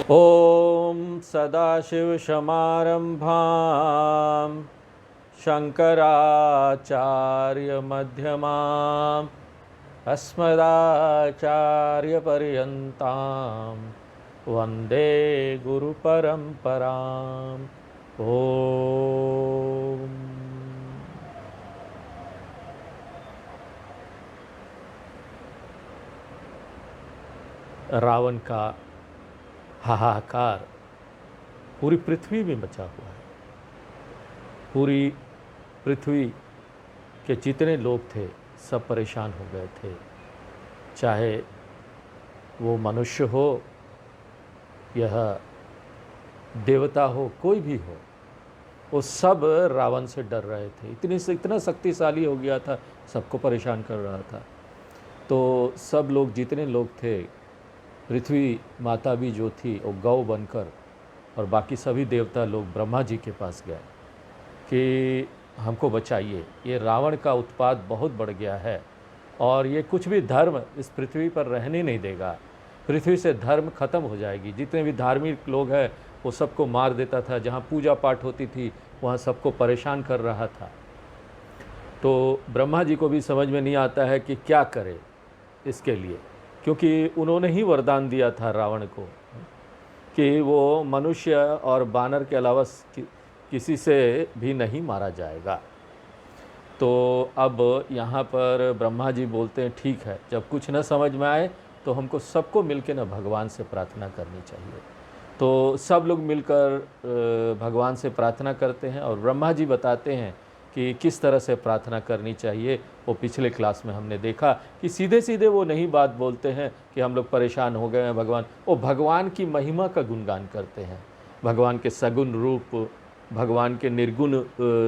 ॐ सदाशिवसमारम्भां शङ्कराचार्यमध्यमाम् अस्मदाचार्यपर्यन्तां वन्दे गुरुपरम्पराम्। ॐ रावण का हाहाकार पूरी पृथ्वी में मचा हुआ है। पूरी पृथ्वी के जितने लोग थे सब परेशान हो गए थे, चाहे वो मनुष्य हो, यह देवता हो, कोई भी हो, वो सब रावण से डर रहे थे। इतना शक्तिशाली हो गया था, सबको परेशान कर रहा था। तो सब लोग, जितने लोग थे, पृथ्वी माता भी जो थी वो गौ बनकर, और बाकी सभी देवता लोग ब्रह्मा जी के पास गए कि हमको बचाइए, ये रावण का उत्पात बहुत बढ़ गया है और ये कुछ भी धर्म इस पृथ्वी पर रहने नहीं देगा। पृथ्वी से धर्म खत्म हो जाएगी। जितने भी धार्मिक लोग हैं वो सबको मार देता था, जहाँ पूजा पाठ होती थी वहाँ सबको परेशान कर रहा था। तो ब्रह्मा जी को भी समझ में नहीं आता है कि क्या करे इसके लिए, क्योंकि उन्होंने ही वरदान दिया था रावण को कि वो मनुष्य और बानर के अलावा किसी से भी नहीं मारा जाएगा। तो अब यहाँ पर ब्रह्मा जी बोलते हैं ठीक है, जब कुछ न समझ में आए तो हमको सबको मिलकर ना भगवान से प्रार्थना करनी चाहिए। तो सब लोग मिलकर भगवान से प्रार्थना करते हैं और ब्रह्मा जी बताते हैं कि किस तरह से प्रार्थना करनी चाहिए। वो पिछले क्लास में हमने देखा कि सीधे सीधे वो नहीं बात बोलते हैं कि हम लोग परेशान हो गए हैं भगवान, वो भगवान की महिमा का गुणगान करते हैं। भगवान के सगुण रूप, भगवान के निर्गुण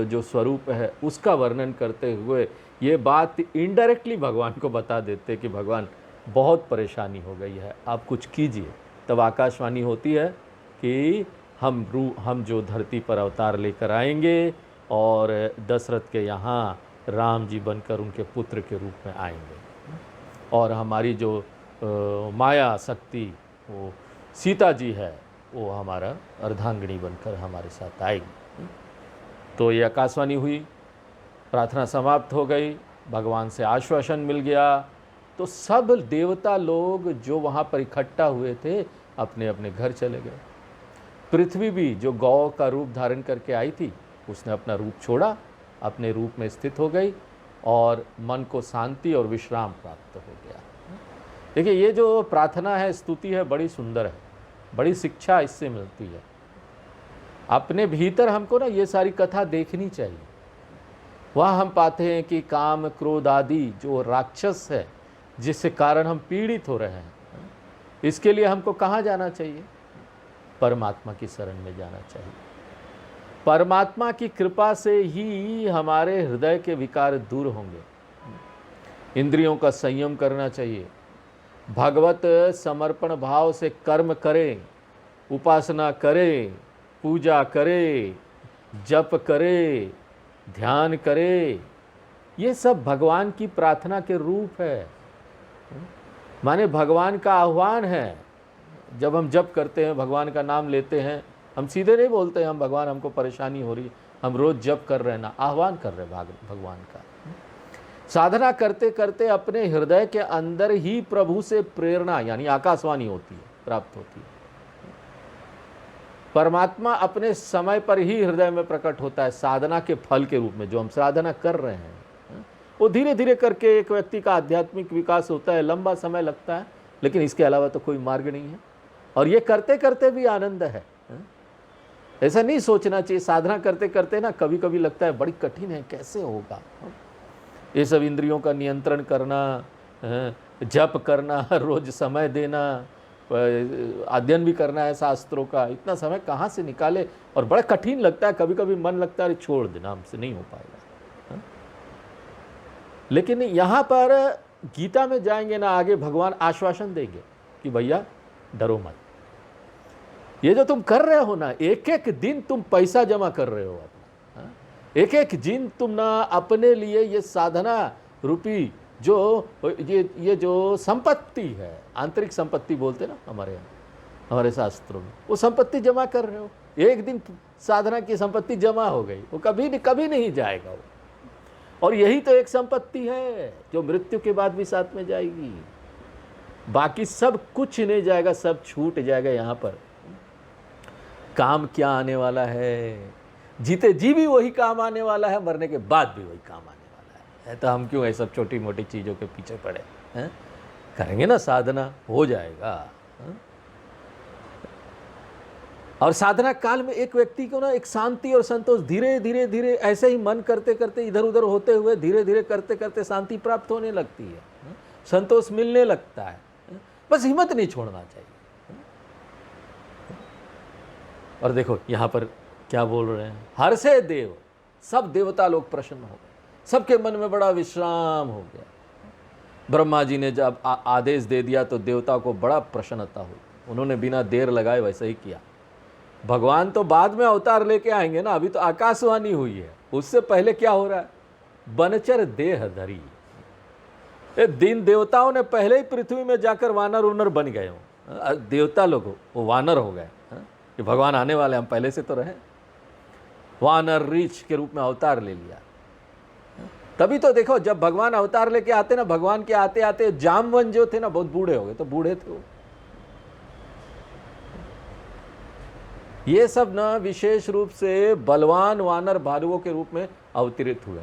जो स्वरूप है उसका वर्णन करते हुए ये बात इनडायरेक्टली भगवान को बता देते कि भगवान बहुत परेशानी हो गई है, आप कुछ कीजिए। तब आकाशवाणी होती है कि हम जो धरती पर अवतार लेकर आएंगे और दशरथ के यहाँ राम जी बनकर उनके पुत्र के रूप में आएंगे, और हमारी जो माया शक्ति वो सीता जी है वो हमारा अर्धांगिनी बनकर हमारे साथ आएगी। तो ये आकाशवाणी हुई, प्रार्थना समाप्त हो गई, भगवान से आश्वासन मिल गया। तो सब देवता लोग जो वहाँ पर इकट्ठा हुए थे अपने अपने घर चले गए। पृथ्वी भी जो गौ का रूप धारण करके आई थी उसने अपना रूप छोड़ा, अपने रूप में स्थित हो गई और मन को शांति और विश्राम प्राप्त हो गया। देखिए, ये जो प्रार्थना है, स्तुति है, बड़ी सुंदर है, बड़ी शिक्षा इससे मिलती है। अपने भीतर हमको ना ये सारी कथा देखनी चाहिए। वहाँ हम पाते हैं कि काम क्रोध आदि जो राक्षस है जिससे कारण हम पीड़ित हो रहे हैं, इसके लिए हमको कहाँ जाना चाहिए? परमात्मा की शरण में जाना चाहिए। परमात्मा की कृपा से ही हमारे हृदय के विकार दूर होंगे। इंद्रियों का संयम करना चाहिए, भगवत समर्पण भाव से कर्म करें, उपासना करें, पूजा करें, जप करें, ध्यान करें। ये सब भगवान की प्रार्थना के रूप है, माने भगवान का आह्वान है। जब हम जप करते हैं, भगवान का नाम लेते हैं, हम सीधे नहीं बोलते हैं हम भगवान हमको परेशानी हो रही है, हम रोज़ जप कर रहे हैं ना, आह्वान कर रहे हैं भगवान का। साधना करते करते अपने हृदय के अंदर ही प्रभु से प्रेरणा यानी आकाशवाणी होती है, प्राप्त होती है। परमात्मा अपने समय पर ही हृदय में प्रकट होता है साधना के फल के रूप में। जो हम साधना कर रहे हैं वो धीरे धीरे करके एक व्यक्ति का आध्यात्मिक विकास होता है, लंबा समय लगता है, लेकिन इसके अलावा तो कोई मार्ग नहीं है। और ये करते करते भी आनंद है। ऐसा नहीं सोचना चाहिए साधना करते करते ना कभी कभी लगता है बड़ी कठिन है, कैसे होगा ये सब इंद्रियों का नियंत्रण करना, जप करना, रोज समय देना, अध्ययन भी करना है शास्त्रों का, इतना समय कहाँ से निकाले, और बड़ा कठिन लगता है। कभी कभी मन लगता है छोड़ देना, हमसे नहीं हो पाएगा। लेकिन यहाँ पर गीता में जाएंगे ना, आगे भगवान आश्वासन देंगे कि भैया डरो मत, ये जो तुम कर रहे हो ना, एक एक दिन तुम पैसा जमा कर रहे हो अपना, एक एक दिन तुम ना अपने लिए ये साधना रूपी जो ये जो संपत्ति है, आंतरिक संपत्ति बोलते ना हमारे यहाँ, हमारे शास्त्रों में। वो संपत्ति जमा कर रहे हो, एक दिन साधना की संपत्ति जमा हो गई, वो कभी नहीं जाएगा वो। और यही तो एक संपत्ति है जो मृत्यु के बाद भी साथ में जाएगी। बाकी सब कुछ नहीं जाएगा, सब छूट जाएगा। यहाँ पर काम क्या आने वाला है? जीते जी भी वही काम आने वाला है, मरने के बाद भी वही काम आने वाला है। तो हम क्यों ये सब छोटी मोटी चीज़ों के पीछे पड़े हैं? करेंगे ना साधना, हो जाएगा। और साधना काल में एक व्यक्ति को ना एक शांति और संतोष धीरे धीरे धीरे ऐसे ही मन करते करते इधर उधर होते हुए धीरे धीरे करते करते शांति प्राप्त होने लगती है, संतोष मिलने लगता है। बस हिम्मत नहीं छोड़ना चाहिए। और देखो यहाँ पर क्या बोल रहे हैं, हर्षे देव, सब देवता लोग प्रसन्न हो गए, सबके मन में बड़ा विश्राम हो गया। ब्रह्मा जी ने जब आदेश दे दिया तो देवता को बड़ा प्रसन्नता हुई। उन्होंने बिना देर लगाए वैसे ही किया। भगवान तो बाद में अवतार लेके आएंगे ना, अभी तो आकाशवाणी हुई है। उससे पहले क्या हो रहा है? बनचर देह धरी। दिन देवताओं ने पहले ही पृथ्वी में जाकर वानर उनर बन गए हो। देवता लोग वो वानर हो गए कि भगवान आने वाले, हम पहले से तो रहे। वानर रीछ के रूप में अवतार ले लिया। तभी तो देखो जब भगवान अवतार लेके आते ना, भगवान के आते आते जामवन जो थे ना बहुत बूढ़े हो गए। तो बूढ़े थे वो। ये सब ना विशेष रूप से बलवान वानर भालुओं के रूप में अवतरित हुए।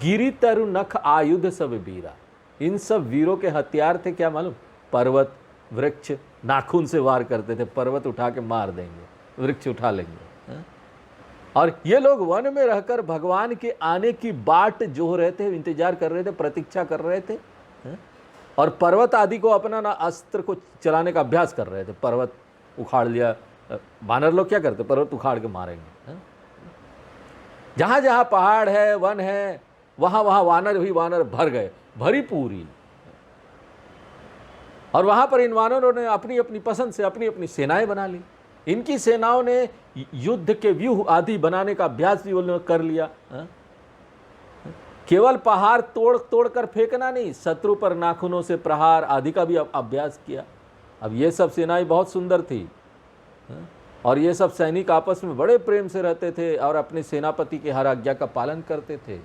गिरी तरु नख आयुध सब वीरा। इन सब वीरों के हथियार थे क्या मालूम? पर्वत, वृक्ष, नाखून से वार करते थे। पर्वत उठा के मार देंगे, वृक्ष उठा लेंगे। और ये लोग वन में रहकर भगवान के आने की बाट जो रहे थे, इंतजार कर रहे थे, प्रतीक्षा कर रहे थे। और पर्वत आदि को अपना ना अस्त्र को चलाने का अभ्यास कर रहे थे। पर्वत उखाड़ लिया। वानर लोग क्या करते? पर्वत उखाड़ के मारेंगे। जहां जहां पहाड़ है, वन है, वहां वहां वानर ही वानर भर गए, भरी पूरी। और वहां पर इन वानरों ने अपनी अपनी पसंद से अपनी अपनी सेनाएं बना ली। इनकी सेनाओं ने युद्ध के व्यूह आदि बनाने का अभ्यास भी उन्होंने कर लिया। केवल पहाड़ तोड़ तोड़ कर फेंकना नहीं, शत्रु पर नाखूनों से प्रहार आदि का भी अभ्यास किया। अब ये सब सेनाएं बहुत सुंदर थी और ये सब सैनिक आपस में बड़े प्रेम से रहते थे और अपने सेनापति की हर आज्ञा का पालन करते थे।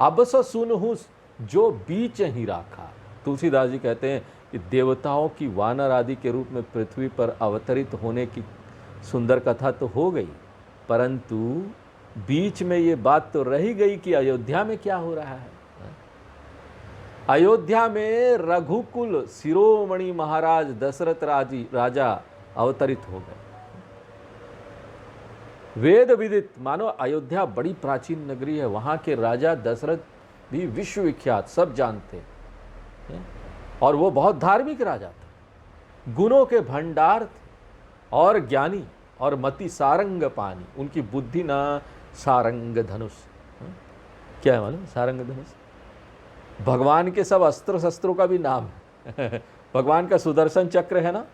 अब सो सुनहु जो बीच ही राखा। तुलसीदास जी कहते हैं कि देवताओं की वानर आदि के रूप में पृथ्वी पर अवतरित होने की सुंदर कथा तो हो गई, परंतु बीच में ये बात तो रही गई कि अयोध्या में क्या हो रहा है। अयोध्या में रघुकुल शिरोमणि महाराज दशरथ राजा अवतरित हो गए। वेद विदित, मानो अयोध्या बड़ी प्राचीन नगरी है, वहां के राजा दशरथ भी विश्वविख्यात, सब जानते हैं। और वो बहुत धार्मिक राजा था, गुणों के भंडार थे और ज्ञानी और मति सारंग पानी। उनकी बुद्धि ना सारंग धनुष। क्या है मालूम? सारंग धनुष भगवान के सब अस्त्र शस्त्रों का भी नाम है। भगवान का सुदर्शन चक्र है ना,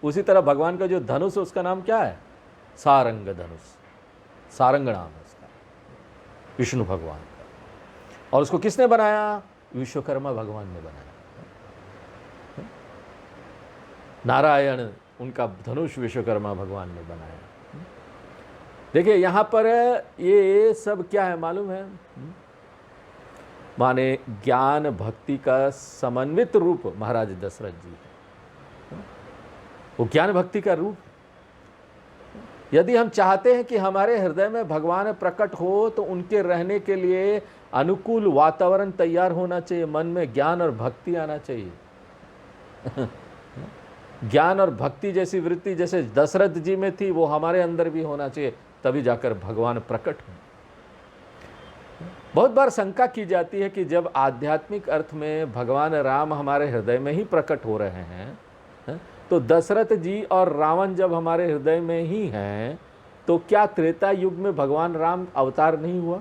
उसी तरह भगवान का जो धनुष है उसका नाम क्या है? सारंग धनुष। सारंग नाम है उसका, विष्णु भगवान का। और उसको किसने बनाया? विश्वकर्मा भगवान ने बनाया। नारायण उनका धनुष विश्वकर्मा भगवान ने बनाया। देखिए यहाँ पर ये सब क्या है मालूम है? माने ज्ञान भक्ति का समन्वित रूप महाराज दशरथ जी है। वो ज्ञान भक्ति का रूप। यदि हम चाहते हैं कि हमारे हृदय में भगवान प्रकट हो तो उनके रहने के लिए अनुकूल वातावरण तैयार होना चाहिए। मन में ज्ञान और भक्ति आना चाहिए। ज्ञान और भक्ति जैसी वृत्ति जैसे दशरथ जी में थी, वो हमारे अंदर भी होना चाहिए, तभी जाकर भगवान प्रकट हो। बहुत बार शंका की जाती है कि जब आध्यात्मिक अर्थ में भगवान राम हमारे हृदय में ही प्रकट हो रहे हैं, तो दशरथ जी और रावण जब हमारे हृदय में ही हैं, तो क्या त्रेता युग में भगवान राम अवतार नहीं हुआ?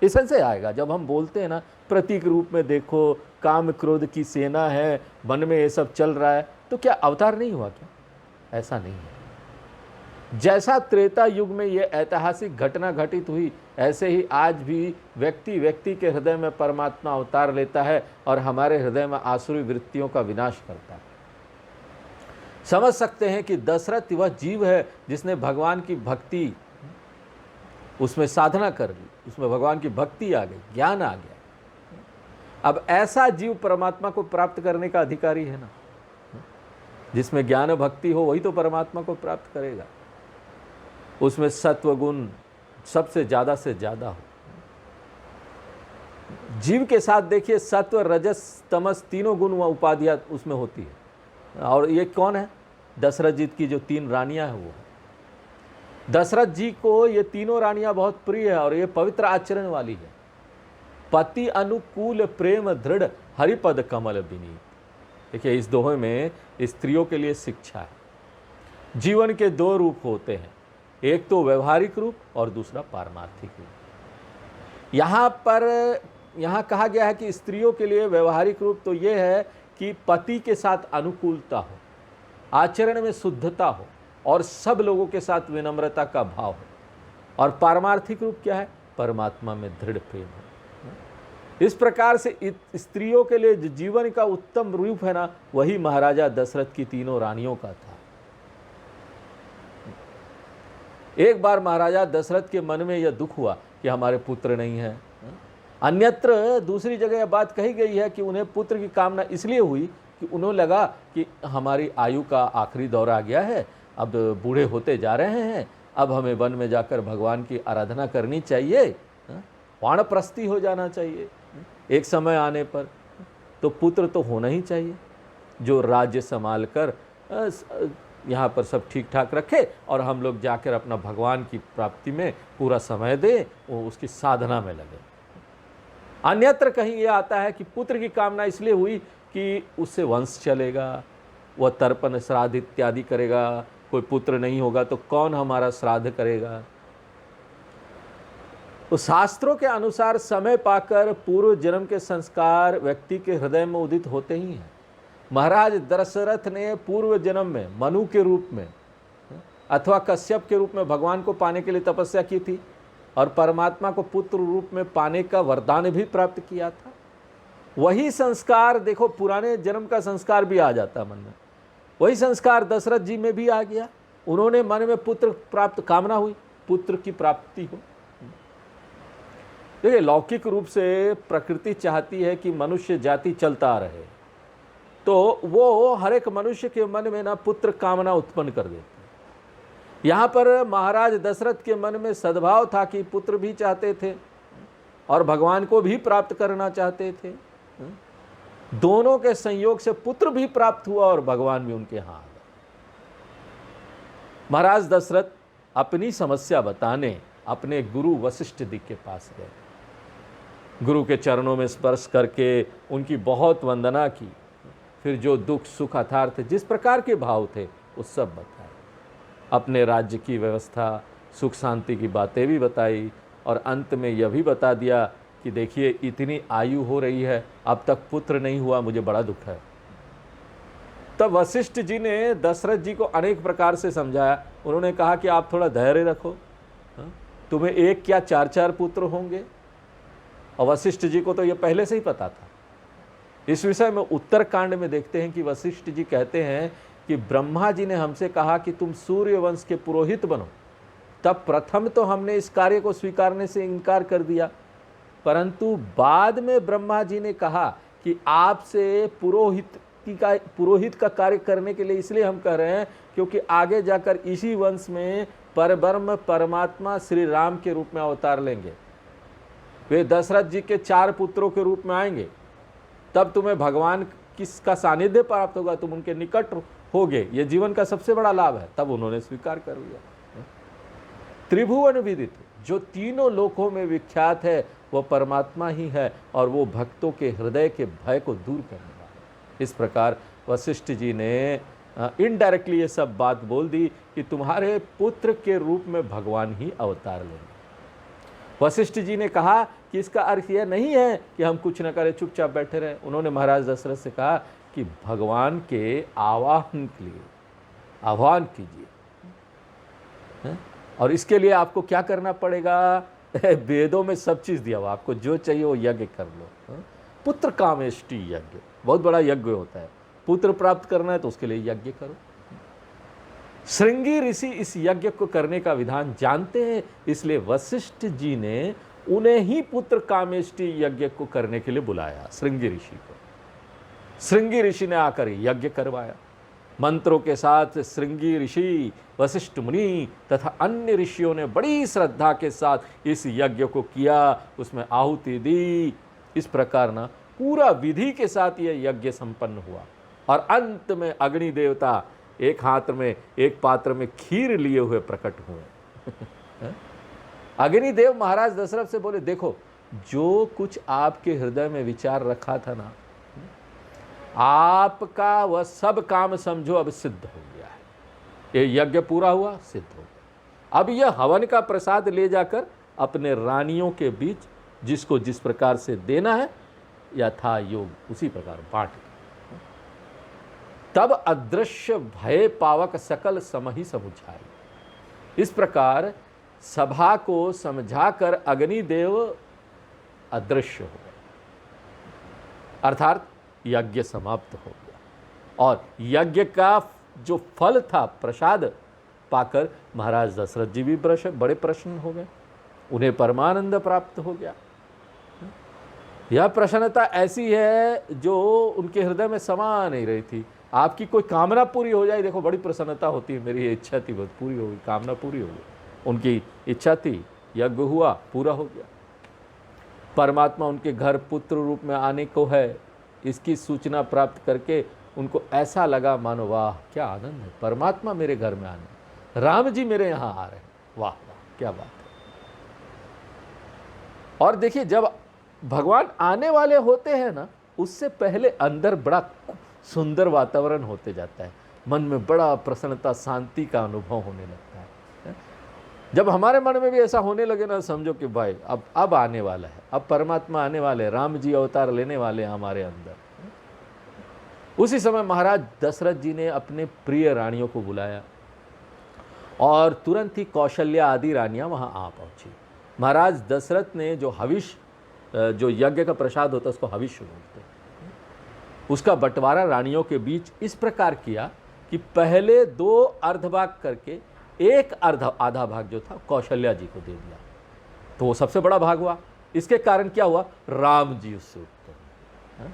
इस से आएगा जब हम बोलते हैं ना, प्रतीक रूप में देखो, काम क्रोध की सेना है, वन में ये सब चल रहा है, तो क्या अवतार नहीं हुआ क्या? ऐसा नहीं है। जैसा त्रेता युग में ये ऐतिहासिक घटना घटित हुई, ऐसे ही आज भी व्यक्ति व्यक्ति के हृदय में परमात्मा अवतार लेता है और हमारे हृदय में आसुरी वृत्तियों का विनाश करता है। समझ सकते हैं कि दशरथ वह जीव है जिसने भगवान की भक्ति, उसमें साधना कर ली, उसमें भगवान की भक्ति आ गई, ज्ञान आ गया। अब ऐसा जीव परमात्मा को प्राप्त करने का अधिकारी है ना। जिसमें ज्ञान भक्ति हो वही तो परमात्मा को प्राप्त करेगा। उसमें सत्व गुण सबसे ज़्यादा से ज़्यादा हो। जीव के साथ देखिए सत्व रजस तमस तीनों गुण व उपाधियाँ उसमें होती है। और ये कौन है? दशरथ जी की जो 3 रानियां हैं वो है। दशरथ जी को ये तीनों रानियां बहुत प्रिय है और ये पवित्र आचरण वाली है। पति अनुकूल प्रेम दृढ़ हरिपद कमल विनीत। देखिए इस दोहे में स्त्रियों के लिए शिक्षा है। जीवन के 2 रूप होते हैं, एक तो व्यवहारिक रूप और दूसरा पारमार्थिक रूप। यहाँ कहा गया है कि स्त्रियों के लिए व्यवहारिक रूप तो ये है कि पति के साथ अनुकूलता हो, आचरण में शुद्धता हो और सब लोगों के साथ विनम्रता का भाव हो। और पारमार्थिक रूप क्या है? परमात्मा में दृढ़ प्रेम हो। इस प्रकार से स्त्रियों के लिए जो जीवन का उत्तम रूप है ना, वही महाराजा दशरथ की तीनों रानियों का था। एक बार महाराजा दशरथ के मन में यह दुख हुआ कि हमारे पुत्र नहीं है। अन्यत्र दूसरी जगह यह बात कही गई है कि उन्हें पुत्र की कामना इसलिए हुई कि उन्हें लगा कि हमारी आयु का आखिरी दौर आ गया है, अब बूढ़े होते जा रहे हैं, अब हमें वन में जाकर भगवान की आराधना करनी चाहिए, वानप्रस्थी हो जाना चाहिए एक समय आने पर। तो पुत्र तो होना ही चाहिए जो राज्य संभाल कर यहाँ पर सब ठीक ठाक रखे और हम लोग जाकर अपना भगवान की प्राप्ति में पूरा समय दें, वो उसकी साधना में लगे। अन्यत्र कहीं ये आता है कि पुत्र की कामना इसलिए हुई कि उससे वंश चलेगा, वह तर्पण श्राद्ध इत्यादि करेगा। कोई पुत्र नहीं होगा तो कौन हमारा श्राद्ध करेगा? तो शास्त्रों के अनुसार समय पाकर पूर्व जन्म के संस्कार व्यक्ति के हृदय में उदित होते ही हैं। महाराज दशरथ ने पूर्व जन्म में मनु के रूप में अथवा कश्यप के रूप में भगवान को पाने के लिए तपस्या की थी और परमात्मा को पुत्र रूप में पाने का वरदान भी प्राप्त किया था। वही संस्कार देखो, पुराने जन्म का संस्कार भी आ जाता मन में, वही संस्कार दशरथ जी में भी आ गया। उन्होंने मन में पुत्र प्राप्त कामना हुई, पुत्र की प्राप्ति हो। देखिए लौकिक रूप से प्रकृति चाहती है कि मनुष्य जाति चलता रहे, तो वो हर एक मनुष्य के मन में ना पुत्र कामना उत्पन्न कर देती है। यहाँ पर महाराज दशरथ के मन में सद्भाव था कि पुत्र भी चाहते थे और भगवान को भी प्राप्त करना चाहते थे। दोनों के संयोग से पुत्र भी प्राप्त हुआ और भगवान भी उनके यहाँ आ गए। महाराज दशरथ अपनी समस्या बताने अपने गुरु वशिष्ठ जी के पास गए। गुरु के चरणों में स्पर्श करके उनकी बहुत वंदना की, फिर जो दुख सुख अथार्थ जिस प्रकार के भाव थे वो सब बताए। अपने राज्य की व्यवस्था सुख शांति की बातें भी बताई और अंत में यह भी बता दिया कि देखिए इतनी आयु हो रही है, अब तक पुत्र नहीं हुआ, मुझे बड़ा दुख है। तब वशिष्ठ जी ने दशरथ जी को अनेक प्रकार से समझाया। उन्होंने कहा कि आप थोड़ा धैर्य रखो, तुम्हें 1 क्या 4 पुत्र होंगे। और वशिष्ठ जी को तो यह पहले से ही पता था। इस विषय में उत्तरकांड में देखते हैं कि वशिष्ठ जी कहते हैं कि ब्रह्मा जी ने हमसे कहा कि तुम सूर्य वंश के पुरोहित बनो, तब प्रथम तो हमने इस कार्य को स्वीकारने से इनकार कर दिया, परंतु बाद में ब्रह्मा जी ने कहा कि आपसे पुरोहित का कार्य करने के लिए इसलिए हम कह रहे हैं क्योंकि आगे जाकर इसी वंश में परब्रह्म परमात्मा श्री राम के रूप में अवतार लेंगे। वे दशरथ जी के 4 पुत्रों के रूप में आएंगे, तब तुम्हें भगवान किसका सानिध्य प्राप्त होगा, तुम उनके निकट होगे। ये जीवन का सबसे बड़ा लाभ है। तब उन्होंने स्वीकार कर लिया। त्रिभुवन विदित जो तीनों लोकों में विख्यात है वह परमात्मा ही है और वो भक्तों के हृदय के भय को दूर करने वाला। इस प्रकार वशिष्ठ जी ने इनडायरेक्टली ये सब बात बोल दी कि तुम्हारे पुत्र के रूप में भगवान ही अवतार लेंगे। वशिष्ठ जी ने कहा कि इसका अर्थ यह नहीं है कि हम कुछ न करें, चुपचाप बैठे रहें। उन्होंने महाराज दशरथ से कहा कि भगवान के आवाहन के लिए आह्वान कीजिए, और इसके लिए आपको क्या करना पड़ेगा? वेदों में सब चीज़ दिया हुआ, आपको जो चाहिए वो यज्ञ कर लो। पुत्र कामेष्टि यज्ञ बहुत बड़ा यज्ञ होता है। पुत्र प्राप्त करना है तो उसके लिए यज्ञ करो। श्रृंगी ऋषि इस यज्ञ को करने का विधान जानते हैं, इसलिए वशिष्ठ जी ने उन्हें ही पुत्र कामेष्टि यज्ञ को करने के लिए बुलाया। श्रृंगी ऋषि को, श्रृंगी ऋषि ने आकर यज्ञ करवाया। मंत्रों के साथ श्रृंगी ऋषि, वशिष्ठ मुनि तथा अन्य ऋषियों ने बड़ी श्रद्धा के साथ इस यज्ञ को किया, उसमें आहुति दी। इस प्रकार ना पूरा विधि के साथ यह यज्ञ संपन्न हुआ और अंत में अग्नि देवता एक हाथ में, एक पात्र में खीर लिए हुए प्रकट हुए। अग्निदेव महाराज दशरथ से बोले, देखो जो कुछ आपके हृदय में विचार रखा था ना, आपका वह सब काम समझो अब सिद्ध हो गया है। ये यज्ञ पूरा हुआ, सिद्ध हो गया। अब यह हवन का प्रसाद ले जाकर अपने रानियों के बीच जिसको जिस प्रकार से देना है यथा योग उसी प्रकार बांट। तब अदृश्य भय पावक सकल समहि समुझाई। इस प्रकार सभा को समझाकर अग्निदेव अदृश्य हो गए, अर्थात यज्ञ समाप्त हो गया और यज्ञ का जो फल था प्रसाद पाकर महाराज दशरथ जी भी बड़े प्रसन्न हो गए, उन्हें परमानंद प्राप्त हो गया। यह प्रसन्नता ऐसी है जो उनके हृदय में समा नहीं रही थी। आपकी कोई कामना पूरी हो जाए, देखो बड़ी प्रसन्नता होती है। मेरी ये इच्छा थी बस पूरी हो गई, कामना पूरी हो गई। उनकी इच्छा थी, यज्ञ हुआ, पूरा हो गया। परमात्मा उनके घर पुत्र रूप में आने को है, इसकी सूचना प्राप्त करके उनको ऐसा लगा मानो वाह क्या आनंद है, परमात्मा मेरे घर में आने, राम जी मेरे यहाँ आ रहे हैं, वाह वाह क्या बात है। और देखिए जब भगवान आने वाले होते हैं ना, उससे पहले अंदर बड़ा सुंदर वातावरण होते जाता है, मन में बड़ा प्रसन्नता शांति का अनुभव होने लगता है। जब हमारे मन में भी ऐसा होने लगे ना, समझो कि भाई अब आने वाला है, अब परमात्मा आने वाले हैं, राम जी अवतार लेने वाले हैं हमारे अंदर। उसी समय महाराज दशरथ जी ने अपने प्रिय रानियों को बुलाया और तुरंत ही कौशल्या आदि रानियां वहां आ पहुंची। महाराज दशरथ ने जो हविष, जो यज्ञ का प्रसाद होता है उसको हविष बोलते हैं, उसका बंटवारा रानियों के बीच इस प्रकार किया कि पहले 2 अर्धभाग करके एक आधा भाग जो था कौशल्या जी को दे दिया, तो वो सबसे बड़ा भाग हुआ। इसके कारण क्या हुआ, राम जी उससे उत्पन्न,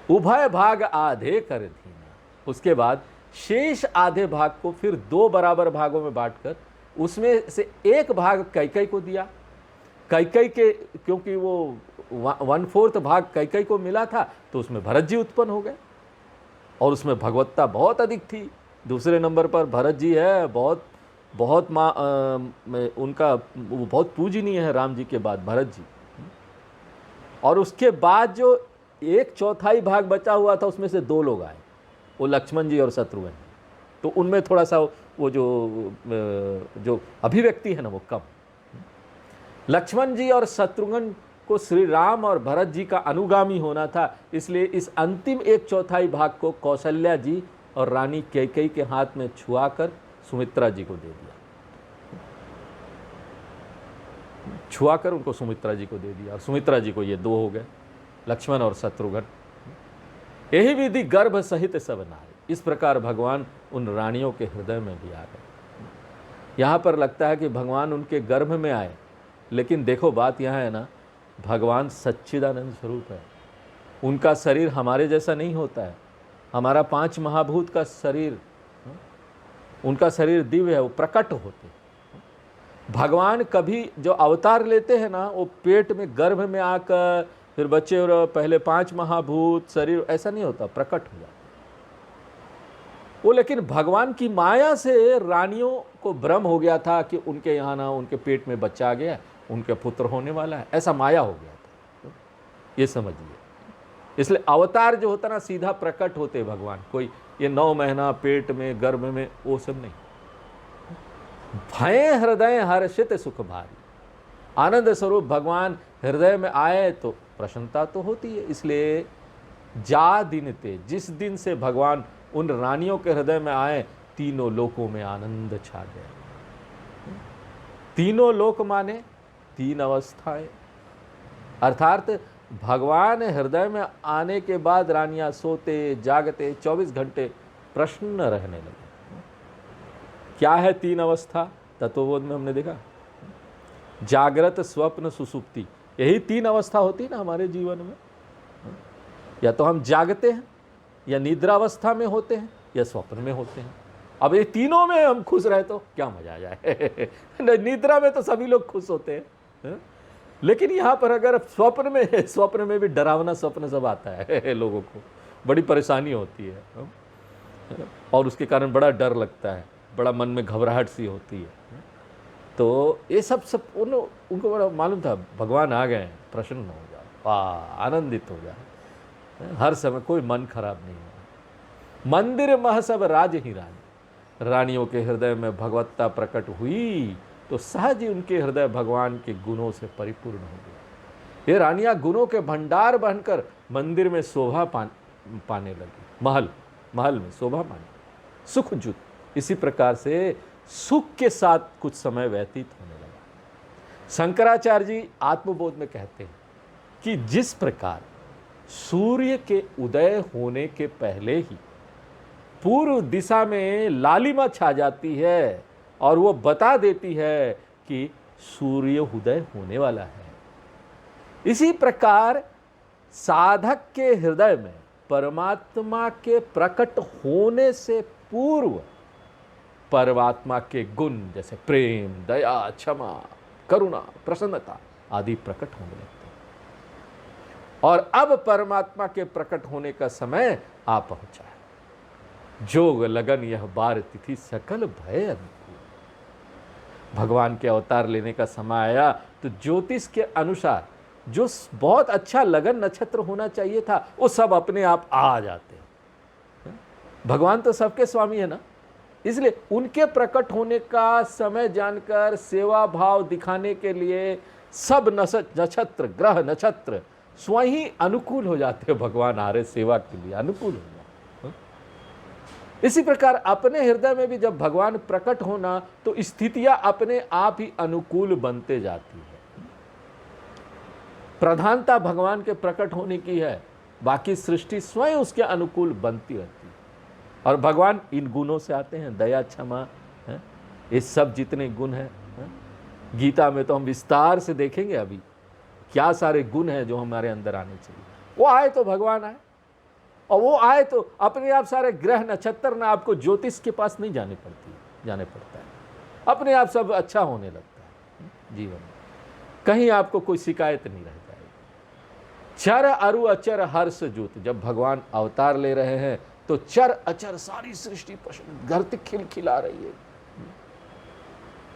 उभय भाग आधे कर दीना। उसके बाद शेष आधे भाग को फिर 2 बराबर भागों में बांटकर उसमें से एक भाग कैकेयी को दिया। कैकेयी के, क्योंकि वो 1/4 भाग कैकेयी को मिला था, तो उसमें भरत जी उत्पन्न हो गए और उसमें भगवत्ता बहुत अधिक थी। दूसरे नंबर पर भरत जी है, बहुत उनका वो बहुत पूजनीय है राम जी के बाद भरत जी। और उसके बाद जो 1/4 भाग बचा हुआ था उसमें से 2 लोग आए, वो लक्ष्मण जी और शत्रुघ्न, तो उनमें थोड़ा सा वो जो अभिव्यक्ति है ना वो कम। लक्ष्मण जी और शत्रुघ्न को श्री राम और भरत जी का अनुगामी होना था, इसलिए इस अंतिम 1/4 भाग को कौशल्या जी और रानी कैकेयी के हाथ में छुआकर सुमित्रा जी को दे दिया, छुआकर उनको सुमित्रा जी को दे दिया और सुमित्रा जी को ये 2 हो गए, लक्ष्मण और शत्रुघ्न। यही विधि गर्भ सहित सब नारी। इस प्रकार भगवान उन रानियों के हृदय में भी आ गए। यहाँ पर लगता है कि भगवान उनके गर्भ में आए, लेकिन देखो बात यहाँ है ना, भगवान सच्चिदानंद स्वरूप है। उनका शरीर हमारे जैसा नहीं होता है। हमारा 5 महाभूत का शरीर, उनका शरीर दिव्य है, वो प्रकट होते। भगवान कभी जो अवतार लेते हैं ना, वो पेट में गर्भ में आकर फिर बच्चे और पहले 5 महाभूत शरीर, ऐसा नहीं होता, प्रकट हो जाता वो। लेकिन भगवान की माया से रानियों को भ्रम हो गया था कि उनके यहाँ ना उनके पेट में बच्चा आ गया, उनके पुत्र होने वाला है, ऐसा माया हो गया था, ये समझिए। इसलिए अवतार जो होता ना सीधा प्रकट होते भगवान, कोई ये 9 महीना पेट में गर्भ में वो सब नहीं। भय हृदय हर्षित सुख भारी, आनंद स्वरूप भगवान हृदय में आए तो प्रसन्नता तो होती है। इसलिए जा दिन ते, जिस दिन से भगवान उन रानियों के हृदय में आए, तीनों लोकों में आनंद छा गया। तीनों लोक माने 3 अवस्थाएं, अर्थात भगवान हृदय में आने के बाद रानियां सोते जागते 24 घंटे प्रसन्न रहने लगे। क्या है 3 अवस्था? तत्वबोध में हमने देखा, जागृत, स्वप्न, सुसुप्ति, यही 3 अवस्था होती है ना हमारे जीवन में। या तो हम जागते हैं, या निद्रावस्था में होते हैं, या स्वप्न में होते हैं। अब ये तीनों में हम खुश रहे तो क्या मजा आ जाए। निद्रा में तो सभी लोग खुश होते हैं, लेकिन यहाँ पर अगर स्वप्न में भी डरावना स्वप्न सब आता है लोगों को, बड़ी परेशानी होती है, और उसके कारण बड़ा डर लगता है, बड़ा मन में घबराहट सी होती है। तो ये सब उनको बड़ा मालूम था भगवान आ गए, प्रसन्न हो जाओ, वाह, आनंदित हो जाओ, हर समय कोई मन खराब नहीं हो। मंदिर मह सब राज ही रानी, रानियों के हृदय में भगवत्ता प्रकट हुई तो सहज ही उनके हृदय भगवान के गुणों से परिपूर्ण हो गया। ये रानियां गुणों के भंडार बनकर मंदिर में शोभा पाने लगी, महल में शोभा पाने, सुख जुत। इसी प्रकार से सुख के साथ कुछ समय व्यतीत होने लगा। शंकराचार्य जी आत्मबोध में कहते हैं कि जिस प्रकार सूर्य के उदय होने के पहले ही पूर्व दिशा में लालिमा छा जाती है और वो बता देती है कि सूर्य उदय होने वाला है, इसी प्रकार साधक के हृदय में परमात्मा के प्रकट होने से पूर्व परमात्मा के गुण जैसे प्रेम, दया, क्षमा, करुणा, प्रसन्नता आदि प्रकट होने लगते हैं। और अब परमात्मा के प्रकट होने का समय आ पहुंचा है। जोग लगन यह बार तिथि सकल भय अनुकूल। भगवान के अवतार लेने का समय आया तो ज्योतिष के अनुसार जो बहुत अच्छा लगन नक्षत्र होना चाहिए था वो सब अपने आप आ जाते हैं। भगवान तो सबके स्वामी है ना, इसलिए उनके प्रकट होने का समय जानकर सेवा भाव दिखाने के लिए सब नक्षत्र, ग्रह नक्षत्र स्वयं ही अनुकूल हो जाते हैं। भगवान आ रहे सेवा के लिए, अनुकूल हो जाते। इसी प्रकार अपने हृदय में भी जब भगवान प्रकट होना तो स्थितियां अपने आप ही अनुकूल बनते जाती है। प्रधानता भगवान के प्रकट होने की है, बाकी सृष्टि स्वयं उसके अनुकूल बनती रहती है। और भगवान इन गुणों से आते हैं, दया, क्षमा, ये सब जितने गुण हैं, गीता में तो हम विस्तार से देखेंगे अभी क्या सारे गुण हैं जो हमारे अंदर आने चाहिए। वो आए तो भगवान आए, और वो आए तो अपने आप सारे ग्रह नक्षत्र ना आपको ज्योतिष के पास नहीं जाने पड़ता है, अपने आप सब अच्छा होने लगता है जीवन में, कहीं आपको कोई शिकायत नहीं रह जाएगी। चर अरु अचर हर्ष ज्योत, जब भगवान अवतार ले रहे हैं तो चर अचर सारी सृष्टि प्रसन्न, धरती खिलखिला रही है।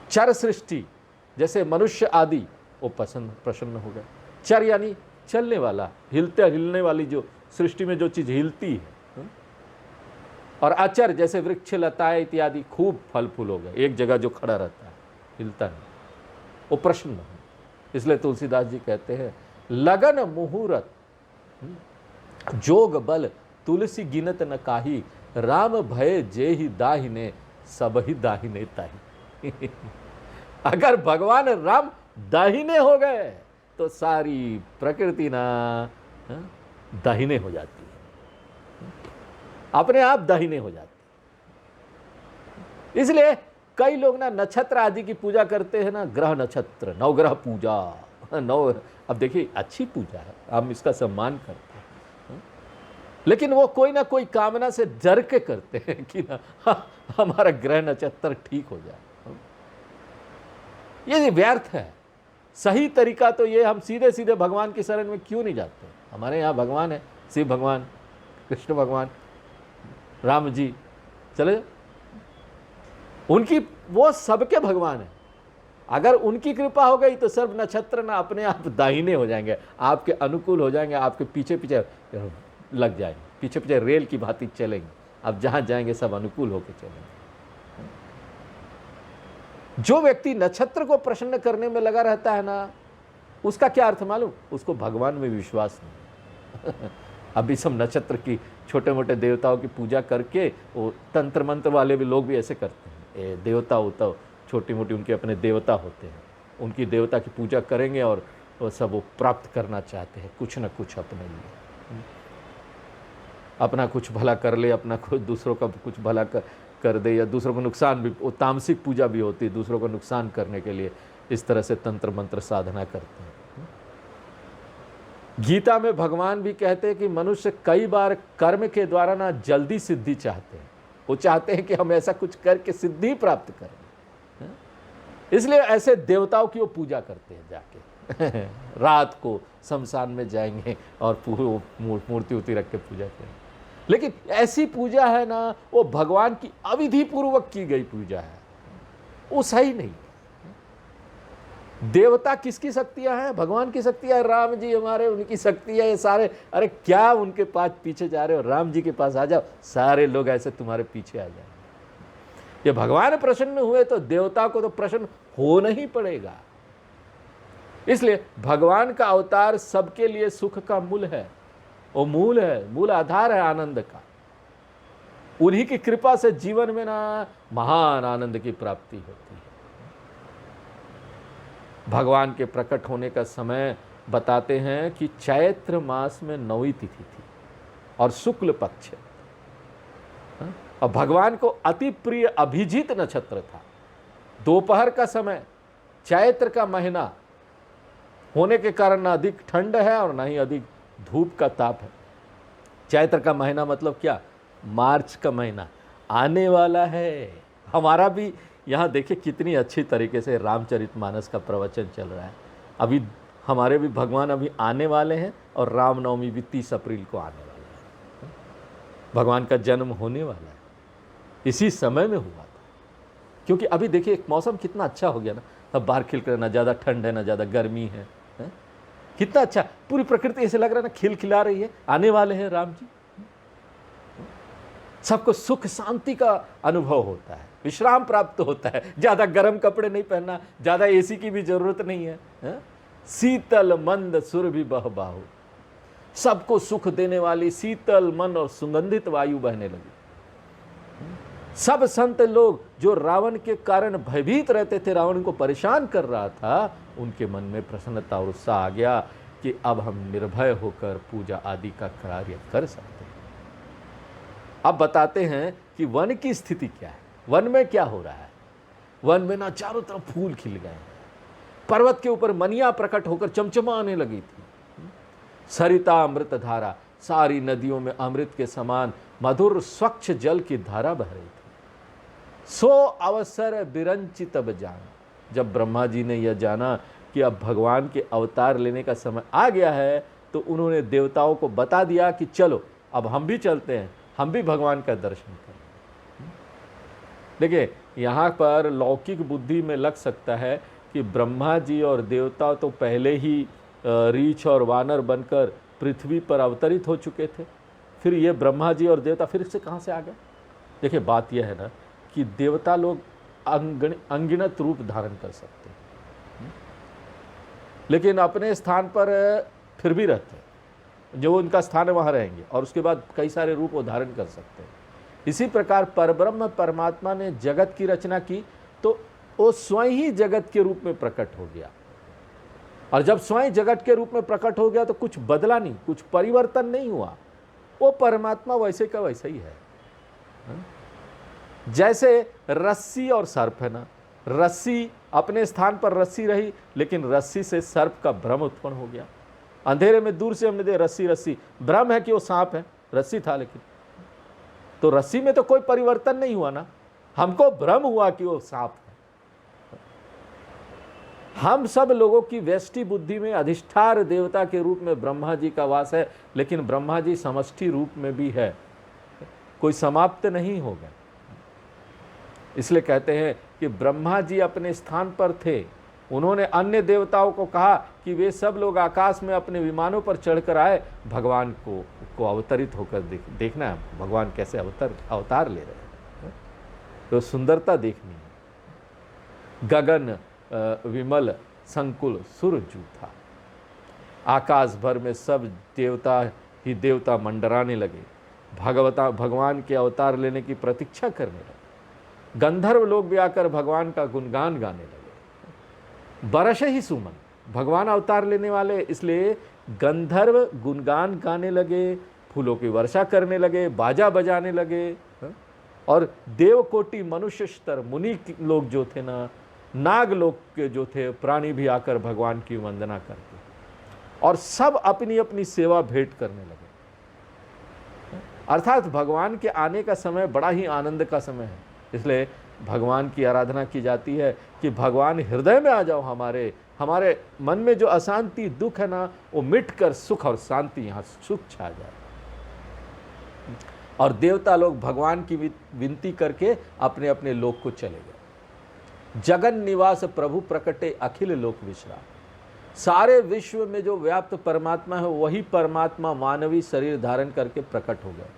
चर सृष्टि जैसे मनुष्य आदि वो प्रसन्न हो गए। चर यानी चलने वाला, हिलने वाली जो सृष्टि में जो चीज हिलती है, और अचर जैसे वृक्ष, लताएं इत्यादि खूब फल फूल हो गए, एक जगह जो खड़ा रहता है, हिलता नहीं, वो प्रसन्न हो। इसलिए तुलसीदास जी कहते हैं लगन मुहूर्त जोग बल तुलसी गिनत न काही, राम भय जे ही दाहिने सब ही दाहिने ताही। अगर भगवान राम दाहिने हो गए तो सारी प्रकृति ना दाहिने हो जाती है, अपने आप दाहिने हो जाती है। इसलिए कई लोग ना नक्षत्र आदि की पूजा करते हैं ना, ग्रह नक्षत्र, नवग्रह पूजा, अब देखिए अच्छी पूजा है, हम इसका सम्मान करते हैं, लेकिन वो कोई ना कोई कामना से डर के करते हैं कि ना हमारा ग्रह नक्षत्र ठीक हो जाए। ये व्यर्थ है। सही तरीका तो ये, हम सीधे सीधे भगवान की शरण में क्यों नहीं जाते? हमारे यहाँ भगवान है, शिव भगवान, कृष्ण भगवान, राम जी, चले जाओ, उनकी, वो सबके भगवान है। अगर उनकी कृपा हो गई तो सर्व नक्षत्र ना अपने आप दाहिने हो जाएंगे, आपके अनुकूल हो जाएंगे, आपके पीछे पीछे लग जाएंगे, पीछे पीछे रेल की भांति चलेंगे, अब जहां जाएंगे सब अनुकूल होकर चलेंगे। जो व्यक्ति नक्षत्र को प्रसन्न करने में लगा रहता है ना, उसका क्या अर्थ मालूम? उसको भगवान में विश्वास नहीं। अभी सब नक्षत्र की छोटे मोटे देवताओं की पूजा करके, वो तंत्र मंत्र वाले भी लोग भी ऐसे करते हैं, देवता होता, छोटी मोटी उनके अपने देवता होते हैं, उनकी देवता की पूजा करेंगे और वो सब वो प्राप्त करना चाहते हैं कुछ ना कुछ अपने लिए, अपना कुछ भला कर ले, अपना कुछ दूसरों का कुछ भला कर, कर दे, या दूसरों को नुकसान भी, वो तामसिक पूजा भी होती है, दूसरों को नुकसान करने के लिए इस तरह से तंत्र मंत्र साधना करते हैं। गीता में भगवान भी कहते हैं कि मनुष्य कई बार कर्म के द्वारा ना जल्दी सिद्धि चाहते हैं, वो चाहते हैं कि हम ऐसा कुछ करके सिद्धि प्राप्त करें, इसलिए ऐसे देवताओं की वो पूजा करते हैं जाके रात को शमशान में जाएंगे और मूर्ति उर्ति रख के पूजा करेंगे। लेकिन ऐसी पूजा है ना, वो भगवान की अविधि पूर्वक की गई पूजा है, वो सही नहीं। देवता किसकी शक्तियां हैं? भगवान की शक्तियां, राम जी हमारे, उनकी शक्ति है ये सारे। अरे क्या उनके पास पीछे जा रहे हो? राम जी के पास आ जाओ, सारे लोग ऐसे तुम्हारे पीछे आ जाए। ये भगवान प्रसन्न हुए तो देवता को तो प्रसन्न होना ही पड़ेगा। इसलिए भगवान का अवतार सबके लिए सुख का मूल है, वो मूल है, मूल आधार है आनंद का। उन्हीं की कृपा से जीवन में ना महान आनंद की प्राप्ति होती है। भगवान के प्रकट होने का समय बताते हैं कि चैत्र मास में 9वीं तिथि थी और शुक्ल पक्ष, और भगवान को अति प्रिय अभिजीत नक्षत्र था। दोपहर का समय, चैत्र का महीना होने के कारण ना अधिक ठंड है और ना ही अधिक धूप का ताप है। चैत्र का महीना मतलब क्या? मार्च का महीना आने वाला है। हमारा भी यहाँ देखिए कितनी अच्छी तरीके से रामचरितमानस का प्रवचन चल रहा है। अभी हमारे भी भगवान अभी आने वाले हैं और रामनवमी भी 30 अप्रैल को आने वाला है। भगवान का जन्म होने वाला है, इसी समय में हुआ था। क्योंकि अभी देखिए एक मौसम कितना अच्छा हो गया ना, अब बाहर खिल कर, ना ज़्यादा ठंड है ना ज़्यादा गर्मी है, कितना अच्छा, पूरी प्रकृति ऐसे लग रहा है ना खिलखिला रही है, आने वाले हैं राम जी। सबको सुख शांति का अनुभव होता है, विश्राम प्राप्त होता है, ज़्यादा गर्म कपड़े नहीं पहनना, ज़्यादा एसी की भी जरूरत नहीं है। शीतल मंद सुरभि बह बाहु, सबको सुख देने वाली शीतल मन और सुगंधित वायु बहने लगी। सब संत लोग जो रावण के कारण भयभीत रहते थे, रावण को परेशान कर रहा था, उनके मन में प्रसन्नता और उत्साह आ गया कि अब हम निर्भय होकर पूजा आदि का कार्य कर सकते हैं। अब बताते हैं कि वन की स्थिति क्या है, वन में क्या हो रहा है। वन में ना चारों तरफ फूल खिल गए, पर्वत के ऊपर मनिया प्रकट होकर चमचमाने लगी थी। सरिता अमृत धारा, सारी नदियों में अमृत के समान मधुर स्वच्छ जल की धारा बह रही थी। सो अवसर बिरंचि तब जान, जब ब्रह्मा जी ने यह जाना कि अब भगवान के अवतार लेने का समय आ गया है, तो उन्होंने देवताओं को बता दिया कि चलो अब हम भी चलते हैं, हम भी भगवान का दर्शन करें। देखिए यहाँ पर लौकिक बुद्धि में लग सकता है कि ब्रह्मा जी और देवता तो पहले ही रीछ और वानर बनकर पृथ्वी पर अवतरित हो चुके थे, फिर ये ब्रह्मा जी और देवता फिर से कहाँ से आ गए। देखिए बात यह है ना कि देवता लोग अनगिनत रूप धारण कर सकते हैं, लेकिन अपने स्थान पर फिर भी रहते हैं, जो उनका स्थान है वहाँ रहेंगे, और उसके बाद कई सारे रूप वो धारण कर सकते हैं। इसी प्रकार परब्रह्म परमात्मा ने जगत की रचना की तो वो स्वयं ही जगत के रूप में प्रकट हो गया, और जब स्वयं जगत के रूप में प्रकट हो गया तो कुछ बदला नहीं, कुछ परिवर्तन नहीं हुआ, वो परमात्मा वैसे का वैसा ही है। जैसे रस्सी और सर्प है ना, रस्सी अपने स्थान पर रस्सी रही, लेकिन रस्सी से सर्प का भ्रम उत्पन्न हो गया। अंधेरे में दूर से हमने देखा रस्सी रस्सी, भ्रम है कि वो सांप है, रस्सी था, लेकिन तो रस्सी में तो कोई परिवर्तन नहीं हुआ ना, हमको भ्रम हुआ कि वो सांप है। हम सब लोगों की व्यष्टि बुद्धि में अधिष्ठार देवता के रूप में ब्रह्मा जी का वास है, लेकिन ब्रह्मा जी समष्टि रूप में भी है, कोई समाप्त नहीं हो गया। इसलिए कहते हैं कि ब्रह्मा जी अपने स्थान पर थे, उन्होंने अन्य देवताओं को कहा कि वे सब लोग आकाश में अपने विमानों पर चढ़कर आए, भगवान को अवतरित होकर देखना है, भगवान कैसे अवतार ले रहे हैं, तो सुंदरता देखनी है। गगन विमल संकुल सुरजू था, आकाश भर में सब देवता ही देवता मंडराने लगे, भगवान के अवतार लेने की प्रतीक्षा करने लगे। गंधर्व लोग भी आकर भगवान का गुणगान गाने लगे। बरस ही सुमन, भगवान अवतार लेने वाले, इसलिए गंधर्व गुणगान गाने लगे, फूलों की वर्षा करने लगे, बाजा बजाने लगे, और देवकोटि मनुष्य स्तर मुनि लोग जो थे ना, नाग लोग के जो थे प्राणी भी आकर भगवान की वंदना करते और सब अपनी अपनी सेवा भेंट करने लगे। अर्थात भगवान के आने का समय बड़ा ही आनंद का समय है। इसलिए भगवान की आराधना की जाती है कि भगवान हृदय में आ जाओ, हमारे मन में जो अशांति दुख है ना, वो मिटकर सुख और शांति, यहाँ सुख छा जाए। और देवता लोग भगवान की विनती करके अपने अपने लोक को चले गए। जगन निवास प्रभु प्रकटे अखिल लोक विश्राम। सारे विश्व में जो व्याप्त परमात्मा है वही परमात्मा मानवी शरीर धारण करके प्रकट हो गए।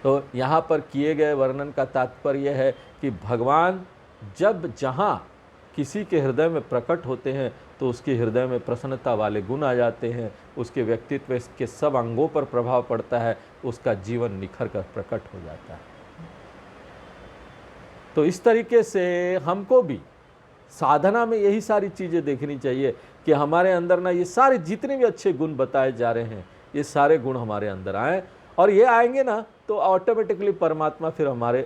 तो यहाँ पर किए गए वर्णन का तात्पर्य है कि भगवान जब जहाँ किसी के हृदय में प्रकट होते हैं तो उसके हृदय में प्रसन्नता वाले गुण आ जाते हैं, उसके व्यक्तित्व के सब अंगों पर प्रभाव पड़ता है, उसका जीवन निखर कर प्रकट हो जाता है। तो इस तरीके से हमको भी साधना में यही सारी चीज़ें देखनी चाहिए कि हमारे अंदर ना ये सारे जितने भी अच्छे गुण बताए जा रहे हैं, ये सारे गुण हमारे अंदर आए, और ये आएंगे ना तो ऑटोमेटिकली परमात्मा फिर हमारे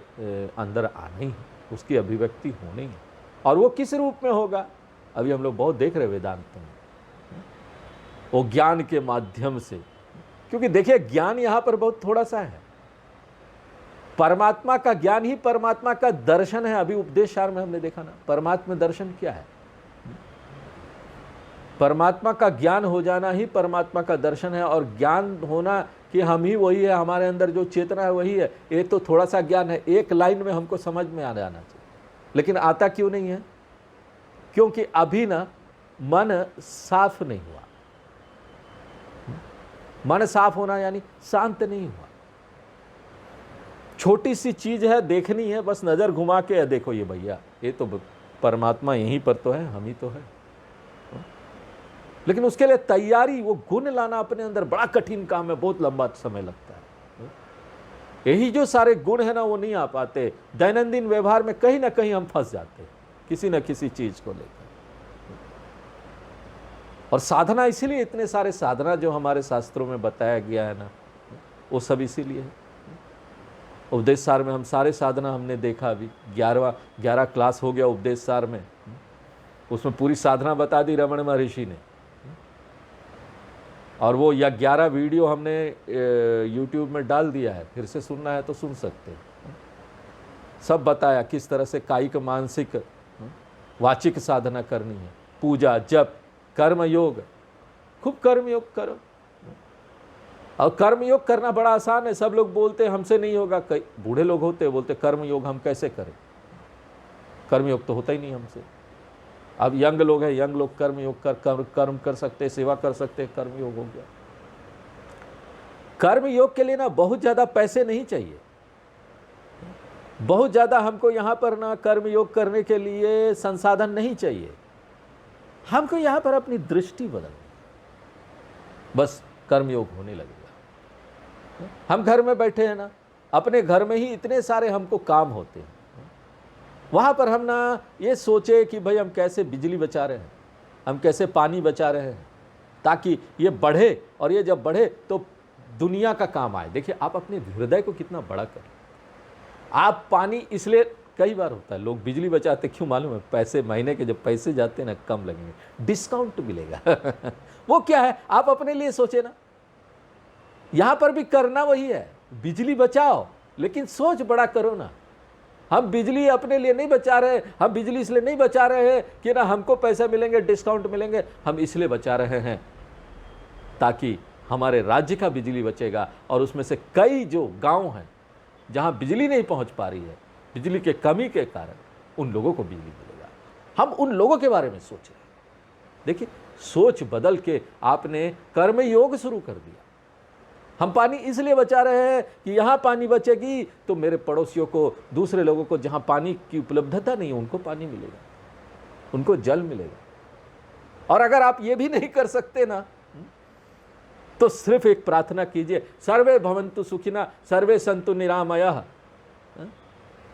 अंदर आना ही है, उसकी अभिव्यक्ति होनी है। और वो किस रूप में होगा, अभी हम लोग बहुत देख रहे वेदांत में, वो ज्ञान के माध्यम से। क्योंकि देखिए ज्ञान यहाँ पर बहुत थोड़ा सा है, परमात्मा का ज्ञान ही परमात्मा का दर्शन है। अभी उपदेश सार में हमने देखा ना, परमात्मा दर्शन क्या है, परमात्मा का ज्ञान हो जाना ही परमात्मा का दर्शन है। और ज्ञान होना कि हम ही वही है, हमारे अंदर जो चेतना है वही है, ये तो थोड़ा सा ज्ञान है, एक लाइन में हमको समझ में आ जाना चाहिए। लेकिन आता क्यों नहीं है? क्योंकि अभी ना मन साफ नहीं हुआ। मन साफ होना यानी शांत नहीं हुआ। छोटी सी चीज है, देखनी है, बस नजर घुमा के देखो ये भैया, ये तो परमात्मा यहीं पर तो है, हम ही तो है। लेकिन उसके लिए तैयारी, वो गुण लाना अपने अंदर बड़ा कठिन काम है, बहुत लंबा समय लगता है। यही जो सारे गुण है ना, वो नहीं आ पाते। दैनंदिन व्यवहार में कहीं ना कहीं हम फंस जाते हैं किसी न किसी चीज को लेकर। और साधना, इसीलिए इतने सारे साधना जो हमारे शास्त्रों में बताया गया है ना, वो सब इसीलिए है। उपदेश सार में हम सारे साधना हमने देखा। अभी 11 क्लास हो गया उपदेश सार में, उसमें पूरी साधना बता दी रमण महर्षि ने। और वो 11 वीडियो हमने YouTube में डाल दिया है, फिर से सुनना है तो सुन सकते हैं। सब बताया किस तरह से कायिक मानसिक वाचिक साधना करनी है, पूजा जप कर्म योग, खूब कर्म योग करो। और कर्म योग करना बड़ा आसान है। सब लोग बोलते हैं हमसे नहीं होगा, कई बूढ़े लोग होते हैं बोलते कर्म योग हम कैसे करें, कर्म योग तो होता ही नहीं हमसे। अब यंग लोग हैं, यंग लोग कर्म योग कर्म कर सकते, सेवा कर सकते, कर्म योग हो गया। कर्म योग के लिए ना बहुत ज्यादा पैसे नहीं चाहिए, बहुत ज्यादा हमको यहाँ पर ना कर्म योग करने के लिए संसाधन नहीं चाहिए। हमको यहाँ पर अपनी दृष्टि बदलनी, बस कर्म योग होने लगेगा। हम घर में बैठे हैं ना, अपने घर में ही इतने सारे हमको काम होते हैं, वहाँ पर हम ना ये सोचे कि भाई हम कैसे बिजली बचा रहे हैं, हम कैसे पानी बचा रहे हैं, ताकि ये बढ़े, और ये जब बढ़े तो दुनिया का काम आए। देखिए आप अपने हृदय को कितना बड़ा करें। आप पानी, इसलिए कई बार होता है लोग बिजली बचाते, क्यों मालूम है? पैसे, महीने के जब पैसे जाते हैं ना कम लगेंगे, डिस्काउंट मिलेगा। वो क्या है, आप अपने लिए सोचे ना। यहाँ पर भी करना वही है, बिजली बचाओ लेकिन सोच बड़ा करो ना। हम बिजली अपने लिए नहीं बचा रहे, हम बिजली इसलिए नहीं बचा रहे हैं कि ना हमको पैसे मिलेंगे, डिस्काउंट मिलेंगे। हम इसलिए बचा रहे हैं ताकि हमारे राज्य का बिजली बचेगा, और उसमें से कई जो गांव हैं जहां बिजली नहीं पहुंच पा रही है, बिजली के कमी के कारण, उन लोगों को बिजली मिलेगा। हम उन लोगों के बारे में सोच रहे हैं। देखिए सोच बदल के आपने कर्म योग शुरू कर दिया। हम पानी इसलिए बचा रहे हैं कि यहाँ पानी बचेगी तो मेरे पड़ोसियों को, दूसरे लोगों को जहाँ पानी की उपलब्धता नहीं है, उनको पानी मिलेगा, उनको जल मिलेगा। और अगर आप ये भी नहीं कर सकते ना, तो सिर्फ एक प्रार्थना कीजिए, सर्वे भवन्तु सुखिना सर्वे सन्तु निरामयः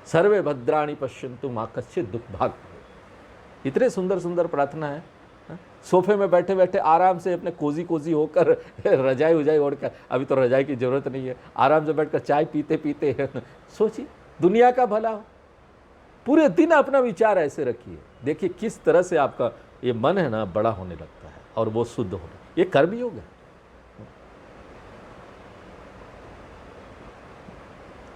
सर्वे भद्राणि पश्यन्तु मा कश्चित् दुःख भाग्। इतने सुंदर सुंदर प्रार्थना है, हाँ? सोफे में बैठे बैठे आराम से अपने कोजी कोजी होकर रजाई उजाई ओढ़कर, अभी तो रजाई की जरूरत नहीं है, आराम से बैठकर चाय पीते पीते सोचिए दुनिया का भला हो। पूरे दिन अपना विचार ऐसे रखिए, देखिए किस तरह से आपका ये मन है ना बड़ा होने लगता है और वो शुद्ध होने, ये कर्मयोग है।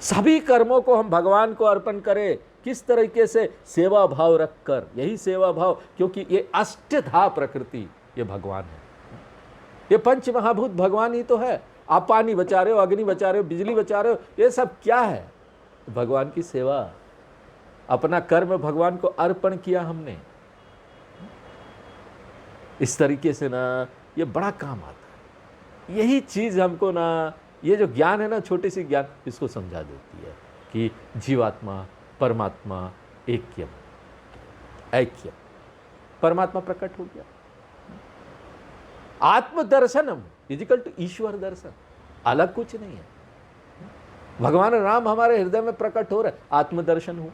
सभी कर्मों को हम भगवान को अर्पण करें, किस तरीके से सेवा भाव रखकर, यही सेवा भाव, क्योंकि ये अष्टधा प्रकृति ये भगवान है, ये पंच महाभूत भगवान ही तो है। आप पानी बचा रहे हो, अग्नि बचा रहे हो, बिजली बचा रहे हो, ये सब क्या है? भगवान की सेवा, अपना कर्म भगवान को अर्पण किया हमने। इस तरीके से ना ये बड़ा काम आता है। यही चीज हमको ना, ये जो ज्ञान है ना, छोटी सी ज्ञान इसको समझा देती है कि जीवात्मा परमात्मा ऐक्य, परमात्मा प्रकट हो गया। आत्मदर्शनम इजिकल टू ईश्वर दर्शन, अलग कुछ नहीं है। भगवान राम हमारे हृदय में प्रकट हो रहे, आत्मदर्शन हुआ।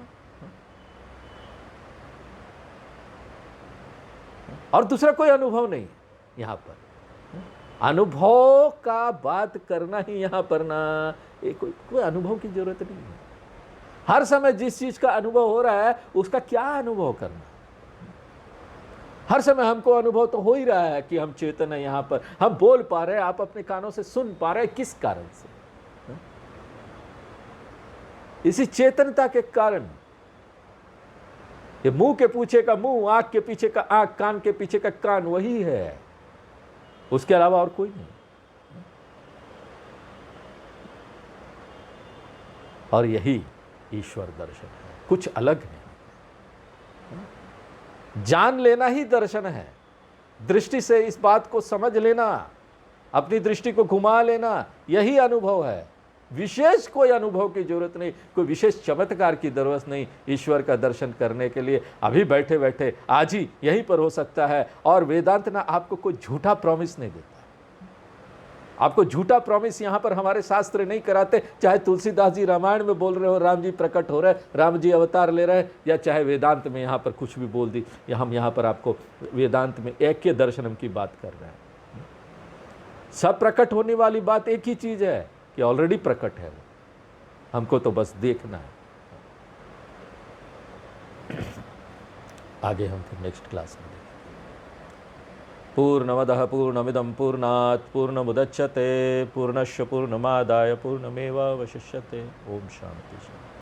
और दूसरा कोई अनुभव नहीं यहां पर। अनुभव का बात करना ही यहां पर ना, कोई अनुभव की जरूरत नहीं है। हर समय जिस चीज का अनुभव हो रहा है उसका क्या अनुभव करना। हर समय हमको अनुभव तो हो ही रहा है कि हम चेतन है, यहां पर हम बोल पा रहे हैं, आप अपने कानों से सुन पा रहे हैं, किस कारण से? इसी चेतनता के कारण। ये मुंह के पीछे का मुंह, आंख के पीछे का आंख, कान के पीछे का कान, वही है, उसके अलावा और कोई नहीं। और यही ईश्वर दर्शन है, कुछ अलग नहीं। जान लेना ही दर्शन है, दृष्टि से इस बात को समझ लेना, अपनी दृष्टि को घुमा लेना, यही अनुभव है। विशेष कोई अनुभव की जरूरत नहीं, कोई विशेष चमत्कार की जरूरत नहीं ईश्वर का दर्शन करने के लिए। अभी बैठे बैठे आज ही यहीं पर हो सकता है। और वेदांत ना आपको कोई झूठा प्रॉमिस नहीं देता, आपको झूठा प्रॉमिस यहां पर हमारे शास्त्र नहीं कराते। चाहे तुलसीदास जी रामायण में बोल रहे हो राम जी प्रकट हो रहे, राम जी अवतार ले रहे, या चाहे वेदांत में यहां पर कुछ भी बोल दी, या हम यहां पर आपको वेदांत में ऐक्य दर्शनम की बात कर रहे हैं। सब प्रकट होने वाली बात एक ही चीज है कि ऑलरेडी प्रकट है, हमको तो बस देखना है। आगे हम फिर नेक्स्ट क्लास में देखेंगे। पूर्णमदः पूर्णमिदं पूर्णात् पूर्णमुदच्यते पूर्णस्य पूर्णमादाय पूर्णमेवावशिष्यते। ओम शांति शांति।